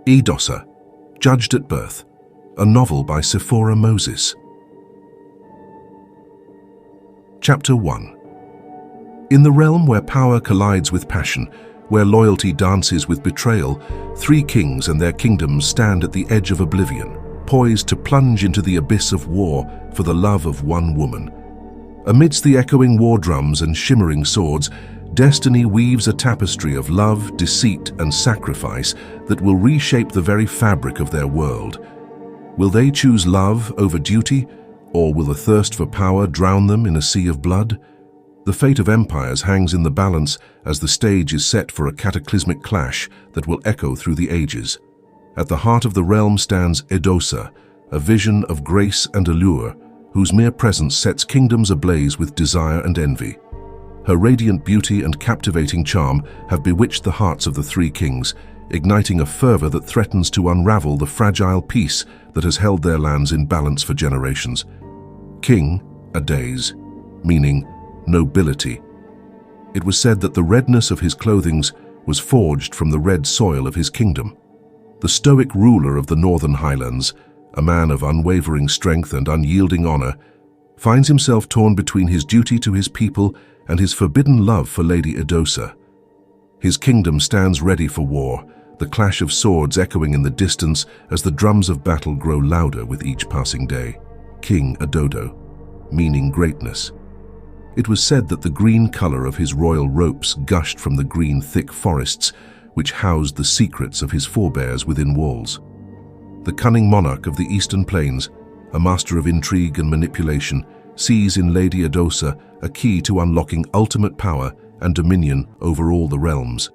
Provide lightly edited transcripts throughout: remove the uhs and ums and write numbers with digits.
Edosa, Judged at Birth, a novel by Sephora Moses. Chapter 1. In the realm where power collides with passion, where loyalty dances with betrayal, three kings and their kingdoms stand at the edge of oblivion, poised to plunge into the abyss of war for the love of one woman. Amidst the echoing war drums and shimmering swords, destiny weaves a tapestry of love, deceit, and sacrifice that will reshape the very fabric of their world. Will they choose love over duty, or will the thirst for power drown them in a sea of blood? The fate of empires hangs in the balance as the stage is set for a cataclysmic clash that will echo through the ages. At the heart of the realm stands Edosa, a vision of grace and allure, whose mere presence sets kingdoms ablaze with desire and envy. Her radiant beauty and captivating charm have bewitched the hearts of the three kings, igniting a fervor that threatens to unravel the fragile peace that has held their lands in balance for generations. King, Ades, meaning nobility. It was said that the redness of his clothings was forged from the red soil of his kingdom. The stoic ruler of the northern highlands, a man of unwavering strength and unyielding honor, finds himself torn between his duty to his people and his forbidden love for Lady Edosa. His kingdom stands ready for war, the clash of swords echoing in the distance as the drums of battle grow louder with each passing day. King Adodo, meaning greatness. It was said that the green color of his royal ropes gushed from the green thick forests which housed the secrets of his forebears within walls. The cunning monarch of the eastern plains, a master of intrigue and manipulation, sees in Lady Edosa a key to unlocking ultimate power and dominion over all the realms.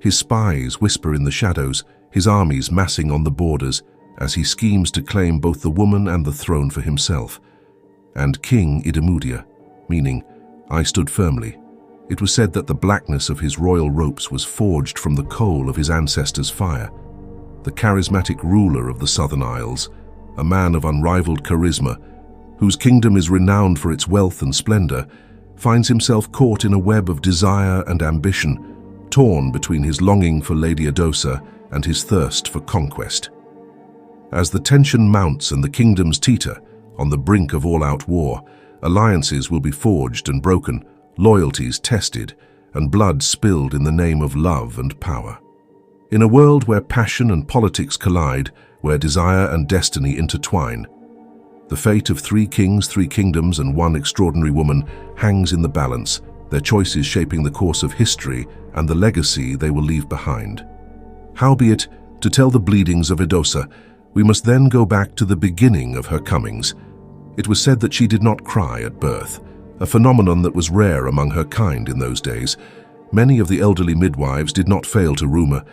His spies whisper in the shadows, his armies massing on the borders, as he schemes to claim both the woman and the throne for himself. And King Idamudia, meaning, I stood firmly. It was said that the blackness of his royal ropes was forged from the coal of his ancestors' fire. The charismatic ruler of the Southern Isles, a man of unrivaled charisma, whose kingdom is renowned for its wealth and splendor, finds himself caught in a web of desire and ambition, torn between his longing for Lady Edosa and his thirst for conquest. As the tension mounts and the kingdoms teeter on the brink of all-out war, alliances will be forged and broken, loyalties tested, and blood spilled in the name of love and power. In a world where passion and politics collide, where desire and destiny intertwine, the fate of three kings, three kingdoms, and one extraordinary woman hangs in the balance, their choices shaping the course of history and the legacy they will leave behind. Howbeit, to tell the bleedings of Edosa, we must then go back to the beginning of her comings. It was said that she did not cry at birth, a phenomenon that was rare among her kind in those days. Many of the elderly midwives did not fail to rumor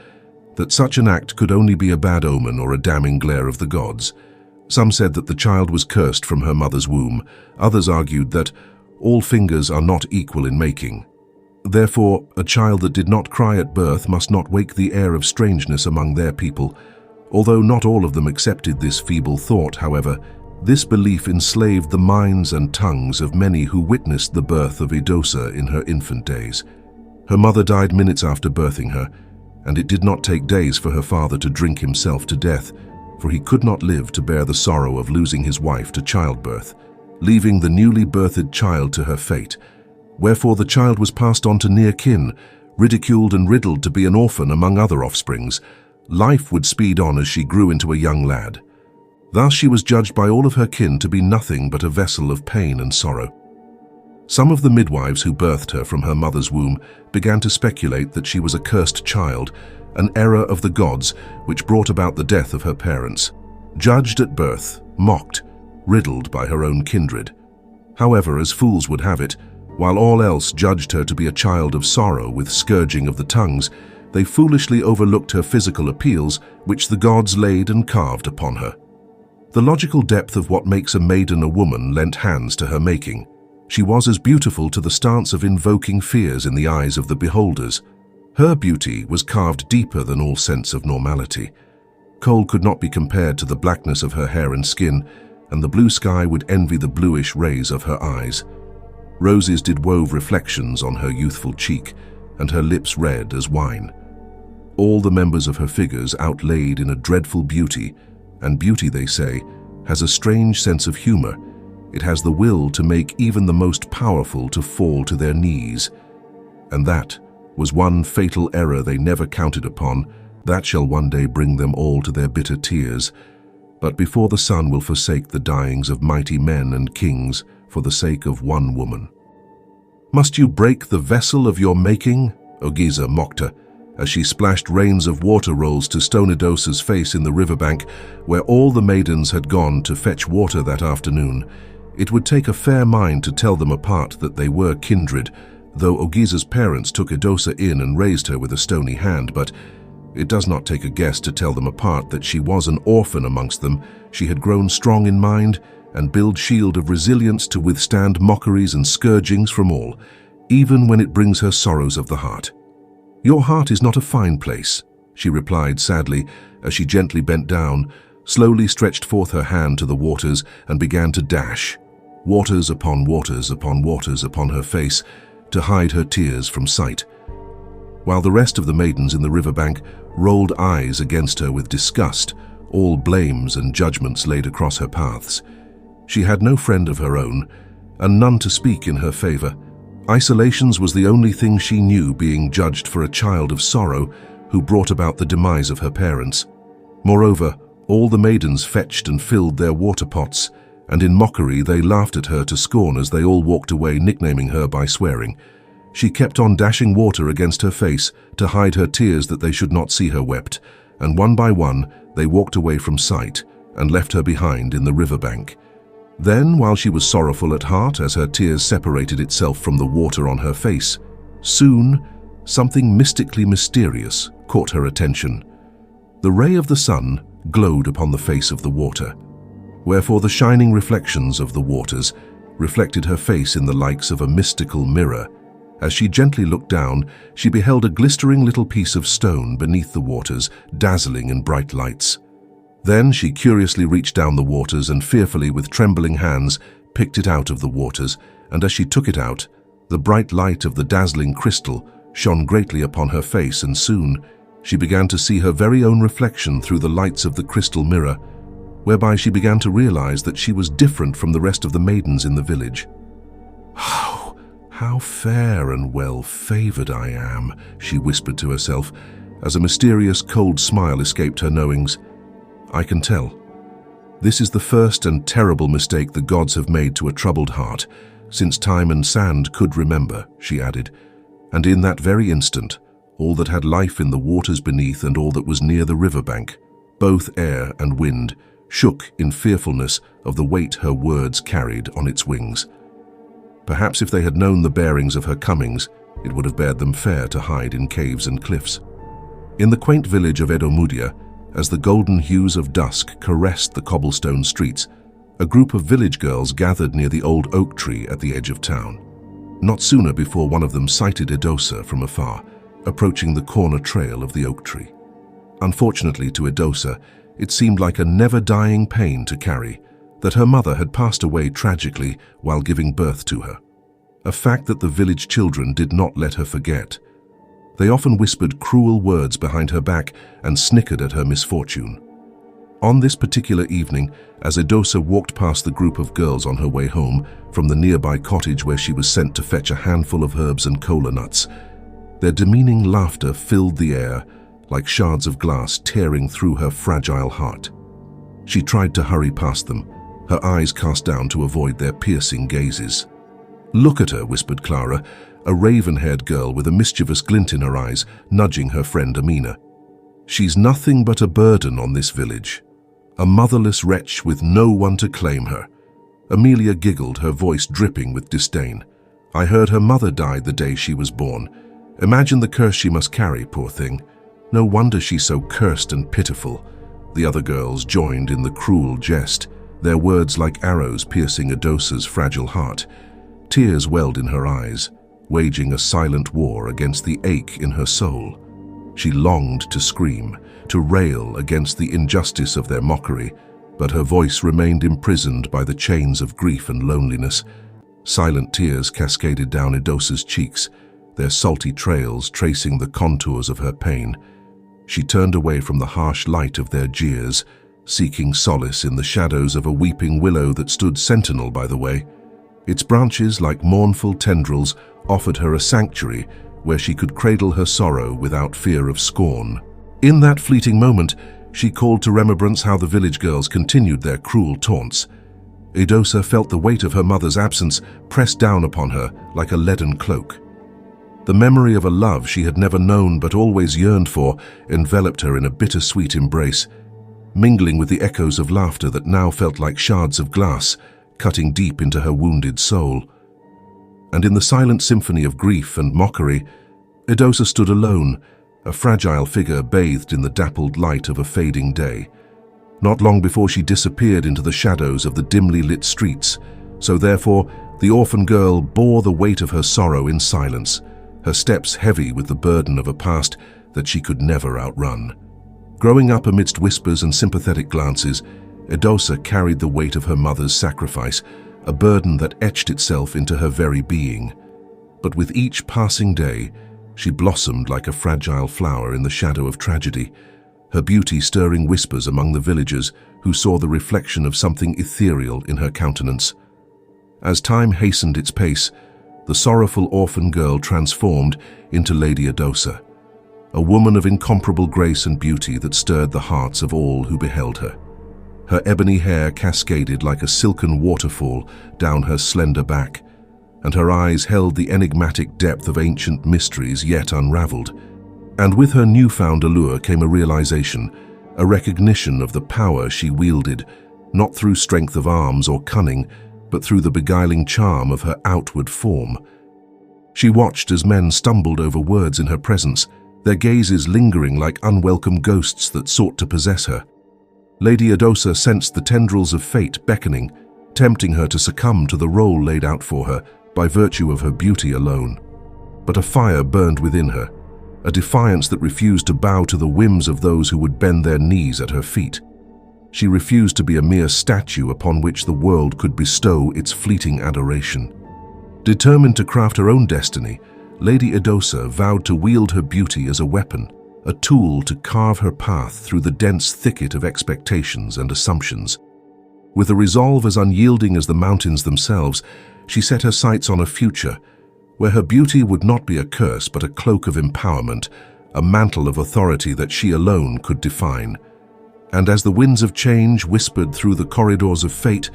that such an act could only be a bad omen or a damning glare of the gods. Some said that the child was cursed from her mother's womb. Others argued that all fingers are not equal in making. Therefore, a child that did not cry at birth must not wake the air of strangeness among their people. Although not all of them accepted this feeble thought, however, this belief enslaved the minds and tongues of many who witnessed the birth of Edosa in her infant days. Her mother died minutes after birthing her, and it did not take days for her father to drink himself to death, for he could not live to bear the sorrow of losing his wife to childbirth, leaving the newly birthed child to her fate. Wherefore the child was passed on to near kin, ridiculed and riddled to be an orphan among other offsprings. Life would speed on as she grew into a young lad. Thus she was judged by all of her kin to be nothing but a vessel of pain and sorrow. Some of the midwives who birthed her from her mother's womb began to speculate that she was a cursed child, an error of the gods which brought about the death of her parents. Judged at birth, mocked, riddled by her own kindred. However, as fools would have it, while all else judged her to be a child of sorrow with scourging of the tongues, they foolishly overlooked her physical appeals which the gods laid and carved upon her. The logical depth of what makes a maiden a woman lent hands to her making. She was as beautiful to the stance of invoking fears in the eyes of the beholders. Her beauty was carved deeper than all sense of normality. Coal could not be compared to the blackness of her hair and skin, and the blue sky would envy the bluish rays of her eyes. Roses did wove reflections on her youthful cheek, and her lips red as wine. All the members of her figures outlaid in a dreadful beauty, and beauty, they say, has a strange sense of humor. It has the will to make even the most powerful to fall to their knees. And that was one fatal error they never counted upon, that shall one day bring them all to their bitter tears. But before the sun will forsake the dyings of mighty men and kings for the sake of one woman. "Must you break the vessel of your making?" Ogiza mocked her, as she splashed rains of water rolls to stone Edosa's face in the riverbank, where all the maidens had gone to fetch water that afternoon. It would take a fair mind to tell them apart that they were kindred, though Ogiza's parents took Edosa in and raised her with a stony hand, but it does not take a guess to tell them apart that she was an orphan amongst them. She had grown strong in mind and built shield of resilience to withstand mockeries and scourgings from all, even when it brings her sorrows of the heart. "Your heart is not a fine place," she replied sadly as she gently bent down, slowly stretched forth her hand to the waters and began to dash, waters upon waters upon waters upon her face, to hide her tears from sight, while the rest of the maidens in the riverbank rolled eyes against her with disgust, all blames and judgments laid across her paths. She had no friend of her own, and none to speak in her favor. Isolations was the only thing she knew, being judged for a child of sorrow who brought about the demise of her parents. Moreover, all the maidens fetched and filled their water pots, and in mockery they laughed at her to scorn as they all walked away, nicknaming her by swearing. She kept on dashing water against her face to hide her tears that they should not see her wept, and one by one they walked away from sight and left her behind in the riverbank. Then, while she was sorrowful at heart as her tears separated itself from the water on her face, soon something mystically mysterious caught her attention. The ray of the sun glowed upon the face of the water, wherefore the shining reflections of the waters reflected her face in the likes of a mystical mirror. As she gently looked down, she beheld a glistering little piece of stone beneath the waters, dazzling in bright lights. Then she curiously reached down the waters and fearfully, with trembling hands, picked it out of the waters, and as she took it out, the bright light of the dazzling crystal shone greatly upon her face, and soon she began to see her very own reflection through the lights of the crystal mirror, whereby she began to realize that she was different from the rest of the maidens in the village. "Oh, how fair and well-favored I am," she whispered to herself, as a mysterious cold smile escaped her knowings. "I can tell. This is the first and terrible mistake the gods have made to a troubled heart, since time and sand could remember," she added. And in that very instant, all that had life in the waters beneath and all that was near the riverbank, both air and wind, shook in fearfulness of the weight her words carried on its wings. Perhaps if they had known the bearings of her comings, it would have bade them fair to hide in caves and cliffs. In the quaint village of Edomudia, as the golden hues of dusk caressed the cobblestone streets, a group of village girls gathered near the old oak tree at the edge of town. Not sooner before one of them sighted Edosa from afar, approaching the corner trail of the oak tree. Unfortunately to Edosa, it seemed like a never-dying pain to carry, that her mother had passed away tragically while giving birth to her. A fact that the village children did not let her forget. They often whispered cruel words behind her back and snickered at her misfortune. On this particular evening, as Edosa walked past the group of girls on her way home from the nearby cottage where she was sent to fetch a handful of herbs and kola nuts, their demeaning laughter filled the air like shards of glass tearing through her fragile heart. She tried to hurry past them, her eyes cast down to avoid their piercing gazes. "Look at her," whispered Clara, a raven-haired girl with a mischievous glint in her eyes, nudging her friend Amina. "She's nothing but a burden on this village, a motherless wretch with no one to claim her." Amelia giggled, her voice dripping with disdain. "I heard her mother died the day she was born. Imagine the curse she must carry, poor thing. No wonder she's so cursed and pitiful." The other girls joined in the cruel jest, their words like arrows piercing Edosa's fragile heart. Tears welled in her eyes, waging a silent war against the ache in her soul. She longed to scream, to rail against the injustice of their mockery, but her voice remained imprisoned by the chains of grief and loneliness. Silent tears cascaded down Edosa's cheeks, their salty trails tracing the contours of her pain. She turned away from the harsh light of their jeers, seeking solace in the shadows of a weeping willow that stood sentinel by the way. Its branches, like mournful tendrils, offered her a sanctuary where she could cradle her sorrow without fear of scorn. In that fleeting moment, she called to remembrance how the village girls continued their cruel taunts. Edosa felt the weight of her mother's absence pressed down upon her like a leaden cloak. The memory of a love she had never known but always yearned for enveloped her in a bittersweet embrace, mingling with the echoes of laughter that now felt like shards of glass, cutting deep into her wounded soul. And in the silent symphony of grief and mockery, Edosa stood alone, a fragile figure bathed in the dappled light of a fading day. Not long before she disappeared into the shadows of the dimly lit streets, so therefore the orphan girl bore the weight of her sorrow in silence, her steps heavy with the burden of a past that she could never outrun. Growing up amidst whispers and sympathetic glances, Edosa carried the weight of her mother's sacrifice, a burden that etched itself into her very being. But with each passing day, she blossomed like a fragile flower in the shadow of tragedy, her beauty stirring whispers among the villagers who saw the reflection of something ethereal in her countenance. As time hastened its pace, the sorrowful orphan girl transformed into Lady Edosa, a woman of incomparable grace and beauty that stirred the hearts of all who beheld her. Her ebony hair cascaded like a silken waterfall down her slender back, and her eyes held the enigmatic depth of ancient mysteries yet unraveled. And with her newfound allure came a realization, a recognition of the power she wielded, not through strength of arms or cunning, but through the beguiling charm of her outward form. She watched as men stumbled over words in her presence, their gazes lingering like unwelcome ghosts that sought to possess her. Lady Edosa sensed the tendrils of fate beckoning, tempting her to succumb to the role laid out for her by virtue of her beauty alone. But a fire burned within her, a defiance that refused to bow to the whims of those who would bend their knees at her feet. She refused to be a mere statue upon which the world could bestow its fleeting adoration. Determined to craft her own destiny, Lady Edosa vowed to wield her beauty as a weapon, a tool to carve her path through the dense thicket of expectations and assumptions. With a resolve as unyielding as the mountains themselves, she set her sights on a future where her beauty would not be a curse but a cloak of empowerment, a mantle of authority that she alone could define. And as the winds of change whispered through the corridors of fate,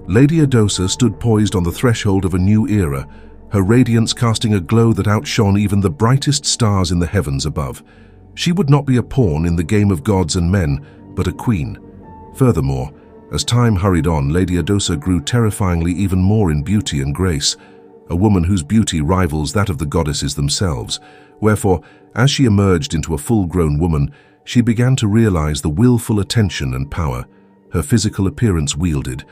Lady Edosa stood poised on the threshold of a new era, her radiance casting a glow that outshone even the brightest stars in the heavens above. She would not be a pawn in the game of gods and men, but a queen. Furthermore, as time hurried on, Lady Edosa grew terrifyingly even more in beauty and grace, a woman whose beauty rivals that of the goddesses themselves. Wherefore, as she emerged into a full-grown woman, she began to realize the willful attention and power her physical appearance wielded,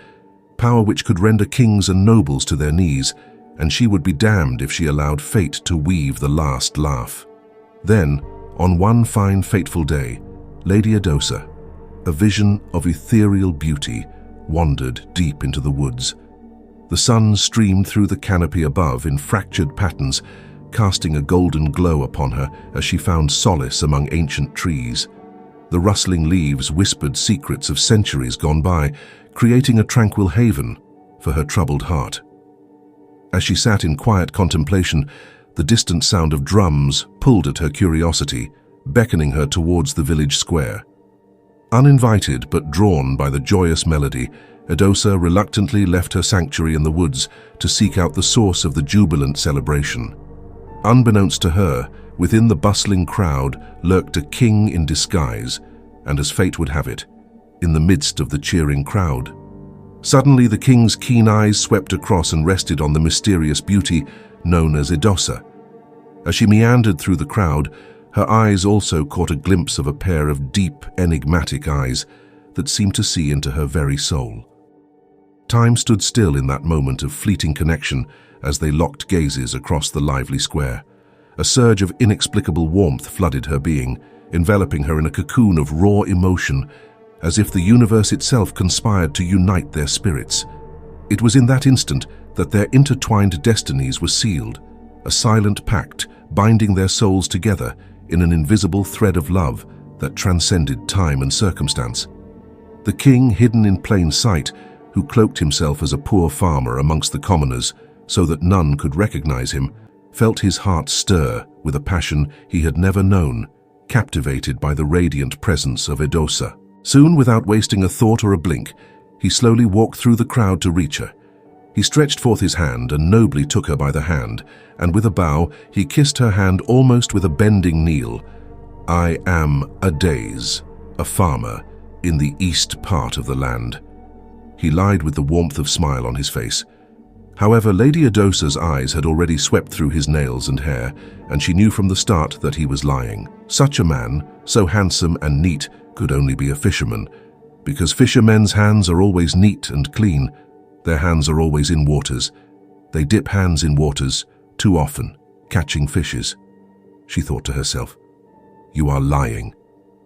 power which could render kings and nobles to their knees, and she would be damned if she allowed fate to weave the last laugh. Then, on one fine fateful day, Lady Edosa, a vision of ethereal beauty, wandered deep into the woods. The sun streamed through the canopy above in fractured patterns, casting a golden glow upon her as she found solace among ancient trees. The rustling leaves whispered secrets of centuries gone by, creating a tranquil haven for her troubled heart. As she sat in quiet contemplation, the distant sound of drums pulled at her curiosity, beckoning her towards the village square. Uninvited but drawn by the joyous melody, Edosa reluctantly left her sanctuary in the woods to seek out the source of the jubilant celebration. Unbeknownst to her, within the bustling crowd lurked a king in disguise, and as fate would have it, in the midst of the cheering crowd. Suddenly the king's keen eyes swept across and rested on the mysterious beauty known as Edosa. As she meandered through the crowd, her eyes also caught a glimpse of a pair of deep, enigmatic eyes that seemed to see into her very soul. Time stood still in that moment of fleeting connection as they locked gazes across the lively square. A surge of inexplicable warmth flooded her being, enveloping her in a cocoon of raw emotion, as if the universe itself conspired to unite their spirits. It was in that instant that their intertwined destinies were sealed, a silent pact binding their souls together in an invisible thread of love that transcended time and circumstance. The king, hidden in plain sight, who cloaked himself as a poor farmer amongst the commoners so that none could recognize him, felt his heart stir with a passion he had never known, captivated by the radiant presence of Edosa. Soon, without wasting a thought or a blink, he slowly walked through the crowd to reach her. He stretched forth his hand and nobly took her by the hand, and with a bow, he kissed her hand almost with a bending kneel. "I am Edosa, a farmer, in the east part of the land." He lied with the warmth of smile on his face. However, Lady Edosa's eyes had already swept through his nails and hair, and she knew from the start that he was lying. Such a man, so handsome and neat, could only be a fisherman, because fishermen's hands are always neat and clean. Their hands are always in waters. They dip hands in waters, too often, catching fishes. She thought to herself, "You are lying."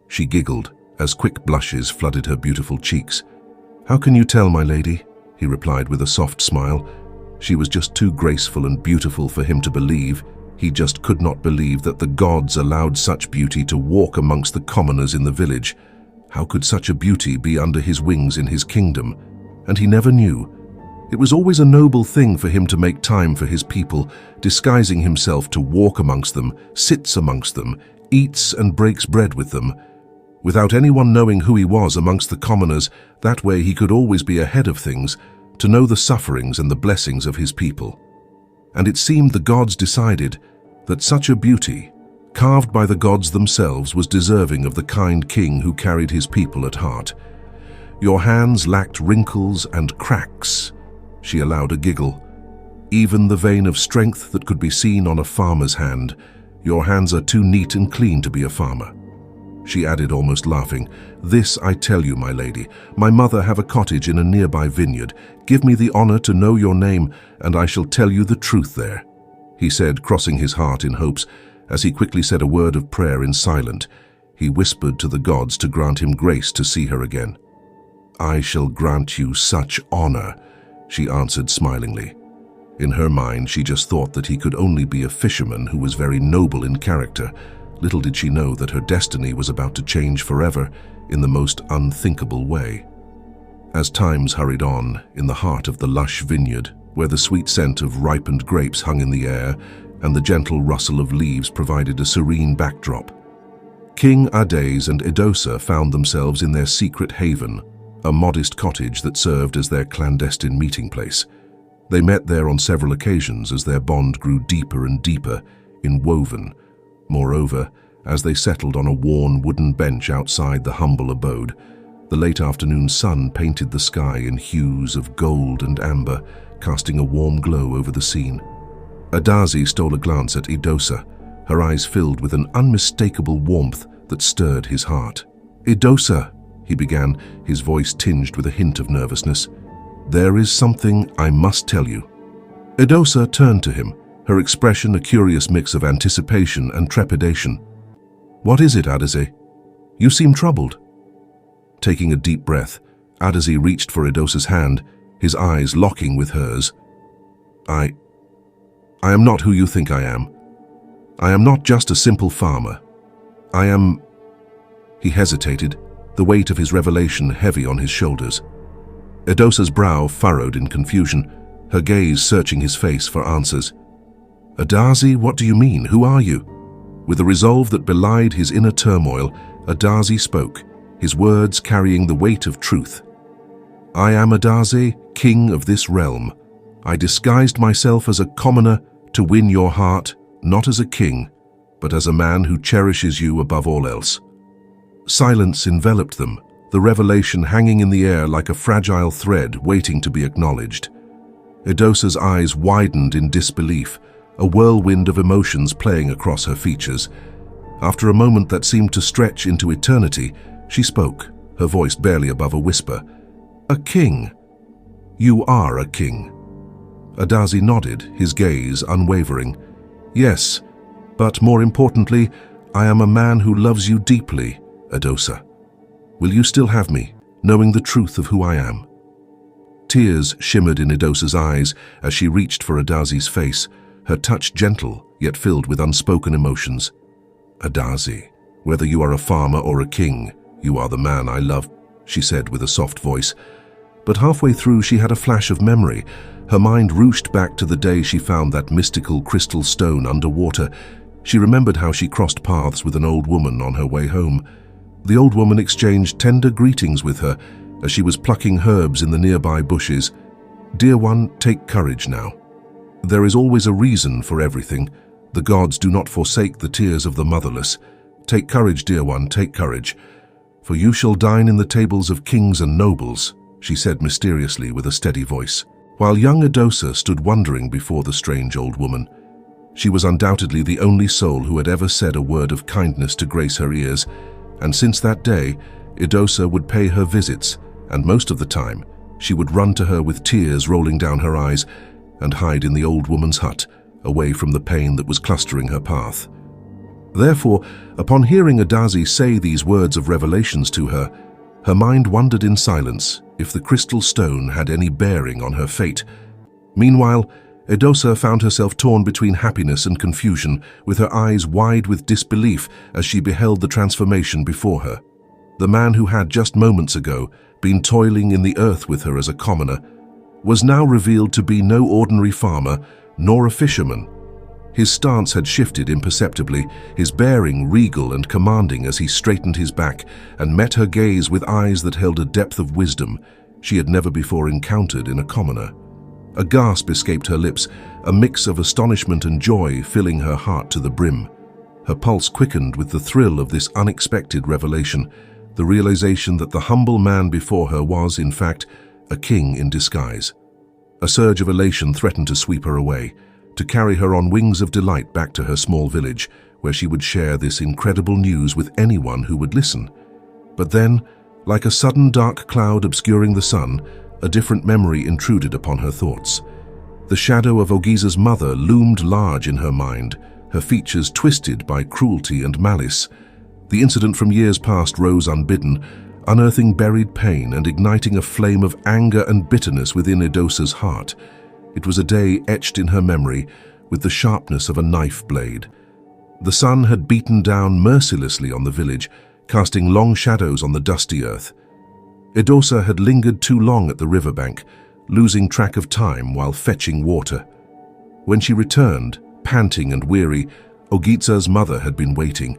She giggled as quick blushes flooded her beautiful cheeks. "How can you tell, my lady?" he replied with a soft smile. She was just too graceful and beautiful for him to believe. He just could not believe that the gods allowed such beauty to walk amongst the commoners in the village. How could such a beauty be under his wings in his kingdom? And he never knew. It was always a noble thing for him to make time for his people, disguising himself to walk amongst them, sits amongst them, eats and breaks bread with them. Without anyone knowing who he was amongst the commoners, that way he could always be ahead of things, to know the sufferings and the blessings of his people. And it seemed the gods decided that such a beauty, carved by the gods themselves, was deserving of the kind king who carried his people at heart. "Your hands lacked wrinkles and cracks," she allowed a giggle. "Even the vein of strength that could be seen on a farmer's hand. Your hands are too neat and clean to be a farmer." She added, almost laughing, "This I tell you, my lady. My mother have a cottage in a nearby vineyard. Give me the honor to know your name, and I shall tell you the truth there," he said, crossing his heart in hopes, as he quickly said a word of prayer in silent. He whispered to the gods to grant him grace to see her again. "I shall grant you such honor," she answered smilingly. In her mind, she just thought that he could only be a fisherman who was very noble in character. Little did she know that her destiny was about to change forever in the most unthinkable way. As times hurried on, in the heart of the lush vineyard, where the sweet scent of ripened grapes hung in the air and the gentle rustle of leaves provided a serene backdrop, King Edosa and Edosa found themselves in their secret haven, a modest cottage that served as their clandestine meeting place. They met there on several occasions as their bond grew deeper and deeper, inwoven. Moreover, as they settled on a worn wooden bench outside the humble abode, the late afternoon sun painted the sky in hues of gold and amber, casting a warm glow over the scene. Edosa stole a glance at Edosa, her eyes filled with an unmistakable warmth that stirred his heart. "Edosa," he began, his voice tinged with a hint of nervousness, "there is something I must tell you." Edosa turned to him, her expression a curious mix of anticipation and trepidation. "What is it, Edosa? You seem troubled." Taking a deep breath, Edosa reached for Edosa's hand, his eyes locking with hers. I am not who you think I am. I am not just a simple farmer. I am..." He hesitated, the weight of his revelation heavy on his shoulders. Edosa's brow furrowed in confusion, her gaze searching his face for answers. "Edosa, what do you mean? Who are you?" With a resolve that belied his inner turmoil, Edosa spoke, his words carrying the weight of truth. "I am Edosa, king of this realm. I disguised myself as a commoner to win your heart, not as a king, but as a man who cherishes you above all else." Silence enveloped them, the revelation hanging in the air like a fragile thread waiting to be acknowledged. Edosa's eyes widened in disbelief, a whirlwind of emotions playing across her features. After a moment that seemed to stretch into eternity, she spoke, her voice barely above a whisper. "A king? You are a king." Edosa nodded, his gaze unwavering. "Yes, but more importantly, I am a man who loves you deeply, Edosa. Will you still have me, knowing the truth of who I am?" Tears shimmered in Edosa's eyes as she reached for Edosa's face, her touch gentle, yet filled with unspoken emotions. "Edosa, Whether you are a farmer or a king, you are the man I love, she said with a soft voice. But halfway through she had a flash of memory. Her mind ruched back to the day she found that mystical crystal stone underwater. She remembered how she crossed paths with an old woman on her way home. The old woman exchanged tender greetings with her as she was plucking herbs in the nearby bushes. "Dear one, take courage now. There is always a reason for everything. The gods do not forsake the tears of the motherless. Take courage, dear one, take courage. For you shall dine in the tables of kings and nobles," she said mysteriously with a steady voice. While young Edosa stood wondering before the strange old woman, she was undoubtedly the only soul who had ever said a word of kindness to grace her ears, and since that day, Edosa would pay her visits, and most of the time, she would run to her with tears rolling down her eyes and hide in the old woman's hut, away from the pain that was clustering her path. Therefore, upon hearing Adazi say these words of revelations to her, her mind wondered in silence if the crystal stone had any bearing on her fate. Meanwhile, Edosa found herself torn between happiness and confusion, with her eyes wide with disbelief as she beheld the transformation before her. The man who had just moments ago been toiling in the earth with her as a commoner was now revealed to be no ordinary farmer nor a fisherman. His stance had shifted imperceptibly, his bearing regal and commanding as he straightened his back and met her gaze with eyes that held a depth of wisdom she had never before encountered in a commoner. A gasp escaped her lips, a mix of astonishment and joy filling her heart to the brim. Her pulse quickened with the thrill of this unexpected revelation, the realization that the humble man before her was, in fact, a king in disguise. A surge of elation threatened to sweep her away, to carry her on wings of delight back to her small village, where she would share this incredible news with anyone who would listen. But then, like a sudden dark cloud obscuring the sun, a different memory intruded upon her thoughts. The shadow of Ogisa's mother loomed large in her mind, her features twisted by cruelty and malice. The incident from years past rose unbidden, unearthing buried pain and igniting a flame of anger and bitterness within Edosa's heart. It was a day etched in her memory with the sharpness of a knife blade. The sun had beaten down mercilessly on the village, casting long shadows on the dusty earth. Edosa had lingered too long at the riverbank, losing track of time while fetching water. When she returned, panting and weary, Ogitsa's mother had been waiting,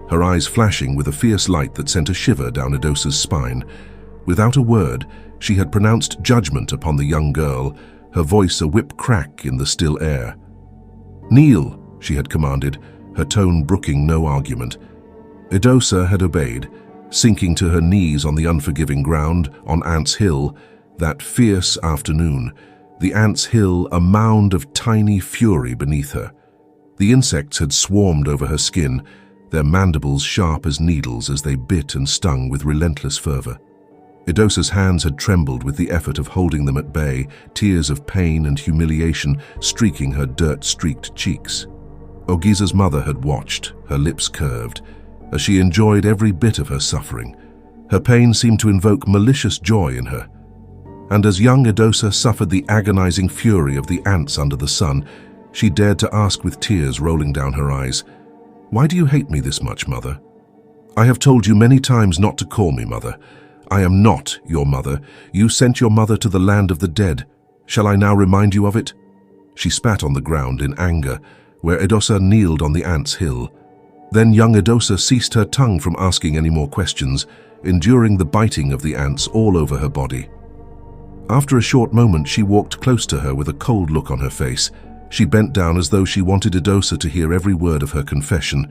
her eyes flashing with a fierce light that sent a shiver down Edosa's spine. Without a word, she had pronounced judgment upon the young girl, her voice a whip crack in the still air. "Kneel," she had commanded, her tone brooking no argument. Edosa had obeyed, sinking to her knees on the unforgiving ground on Ants Hill that fierce afternoon, the Ants Hill a mound of tiny fury beneath her. The insects had swarmed over her skin, their mandibles sharp as needles as they bit and stung with relentless fervor. Edosa's hands had trembled with the effort of holding them at bay, tears of pain and humiliation streaking her dirt-streaked cheeks. Ogisa's mother had watched, her lips curved, as she enjoyed every bit of her suffering. Her pain seemed to invoke malicious joy in her. And as young Edosa suffered the agonizing fury of the ants under the sun, she dared to ask with tears rolling down her eyes, "Why do you hate me this much, Mother? I have told you many times not to call me Mother. I am not your mother. You sent your mother to the land of the dead. Shall I now remind you of it?" She spat on the ground in anger, where Edosa kneeled on the Ants Hill. Then young Edosa ceased her tongue from asking any more questions, enduring the biting of the ants all over her body. After a short moment, she walked close to her with a cold look on her face. She bent down as though she wanted Edosa to hear every word of her confession,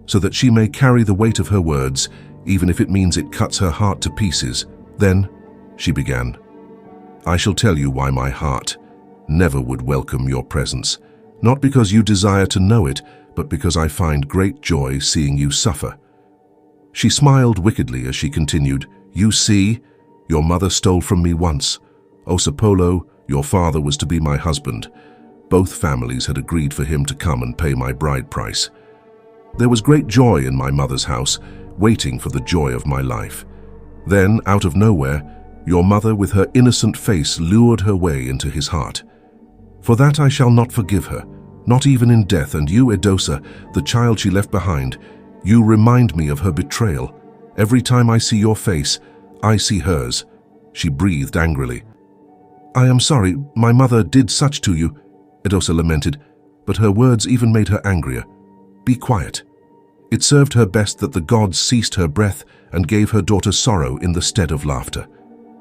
so that she may carry the weight of her words, even if it means it cuts her heart to pieces. Then, she began, "I shall tell you why my heart never would welcome your presence, not because you desire to know it, but because I find great joy seeing you suffer." She smiled wickedly as she continued, "You see, your mother stole from me once. Osapolo, your father, was to be my husband. Both families had agreed for him to come and pay my bride price. There was great joy in my mother's house, waiting for the joy of my life. Then, out of nowhere, your mother with her innocent face lured her way into his heart. For that I shall not forgive her, not even in death, and you, Edosa, the child she left behind, You remind me of her betrayal. Every time I see your face, I see hers." She breathed angrily. "I am sorry, my mother did such to you," Edosa lamented, but her words even made her angrier. "Be quiet." It served her best that the gods ceased her breath and gave her daughter sorrow in the stead of laughter.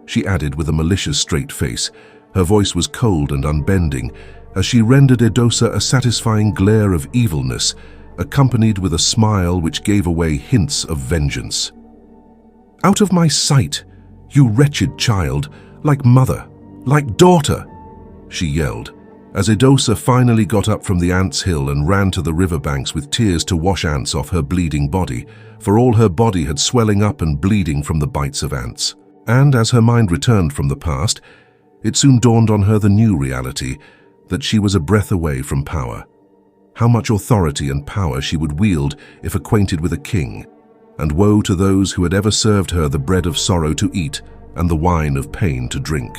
She added with a malicious straight face. Her voice was cold and unbending, as she rendered Edosa a satisfying glare of evilness, accompanied with a smile which gave away hints of vengeance. "Out of my sight, you wretched child, like mother, like daughter!" she yelled, as Edosa finally got up from the ants' hill and ran to the riverbanks with tears to wash ants off her bleeding body, for all her body had swelling up and bleeding from the bites of ants. And as her mind returned from the past, it soon dawned on her the new reality, that she was a breath away from power. How much authority and power she would wield if acquainted with a king, and woe to those who had ever served her the bread of sorrow to eat and the wine of pain to drink.